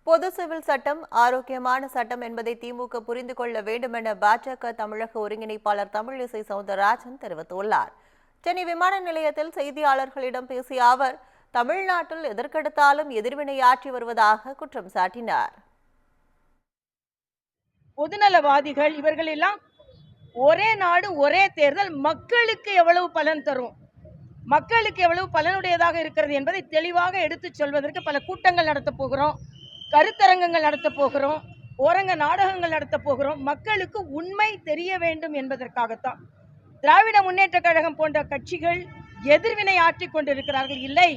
பொது சிவில் சட்டம் ஆரோக்கியமான சட்டம் என்பதை திமுக புரிந்து கொள்ள வேண்டும் என பாஜக தமிழக ஒருங்கிணைப்பாளர் தமிழிசை சவுந்தரராஜன் தெரிவித்துள்ளார். சென்னை விமான நிலையத்தில் செய்தியாளர்களிடம் பேசிய அவர், தமிழ்நாட்டில் எதற்கெடுத்தாலும் எதிர்வினையாற்றி வருவதாக குற்றம் சாட்டினார். பொதுநலவாதிகள் இவர்கள் எல்லாம் ஒரே நாடு ஒரே தேர்தல் மக்களுக்கு எவ்வளவு பலன் தரும், மக்களுக்கு எவ்வளவு பலனுடையதாக இருக்கிறது என்பதை தெளிவாக எடுத்துச் சொல்வதற்கு பல கூட்டங்கள் நடத்த போகிறோம், கருத்தரங்கங்கள் நடத்த போகிறோம், ஓரங்க நாடகங்கள் நடத்த போகிறோம். மக்களுக்கு உண்மை தெரிய வேண்டும் என்பதற்காகத்தான் திராவிட முன்னேற்ற கழகம் போன்ற கட்சிகள் எதிர்வினை ஆற்றிக் கொண்டிருக்கிறார்கள். இல்லை,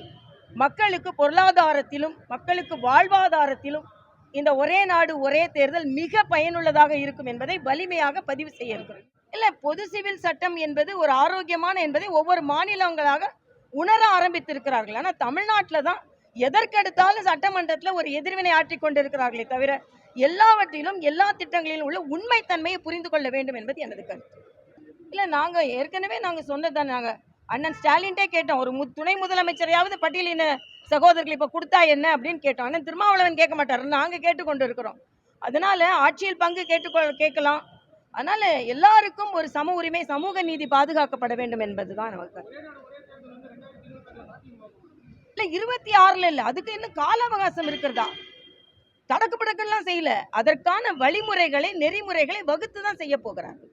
மக்களுக்கு பொருளாதாரத்திலும் மக்களுக்கு வாழ்வாதாரத்திலும் இந்த ஒரே நாடு ஒரே தேர்தல் மிக பயனுள்ளதாக இருக்கும் என்பதை வலிமையாக பதிவு செய்ய இருக்கிறோம். இல்லை, பொது சிவில் சட்டம் என்பது ஒரு ஆரோக்கியமான என்பதை ஒவ்வொரு மாநிலங்களாக உணர ஆரம்பித்திருக்கிறார்கள். ஆனால் தமிழ்நாட்டில் தான் எதற்கெடுத்தாலும் சட்டமன்றத்தில் ஒரு எதிர்வினை ஆற்றிக் கொண்டிருக்கிறார்களே தவிர எல்லாவற்றிலும் எல்லா திட்டங்களிலும் உள்ள உண்மைத்தன்மையை புரிந்து கொள்ள வேண்டும் என்பது எனது கருத்து. இல்லை, நாங்கள் ஏற்கனவே சொன்னதான், நாங்கள் அண்ணன் ஸ்டாலின்டே கேட்டோம், ஒரு துணை முதலமைச்சரையாவது பட்டியலின சகோதரர்கள் இப்போ கொடுத்தா என்ன அப்படின்னு கேட்டோம். ஆனால் திருமாவளவன் கேட்க மாட்டார், நாங்கள் கேட்டுக்கொண்டு இருக்கிறோம். அதனால ஆட்சியில் பங்கு கேட்கலாம். அதனால எல்லாருக்கும் ஒரு சம உரிமை, சமூக நீதி பாதுகாக்கப்பட வேண்டும் என்பதுதான் நமக்கு. இல்லை, 26 இல்லை, அதுக்கு இன்னும் கால அவகாசம் இருக்கிறதா? தடக்கு படக்கெல்லாம் செய்யல, அதற்கான வழிமுறைகளை நெறிமுறைகளை வகுத்து தான் செய்ய போகிறார்கள்.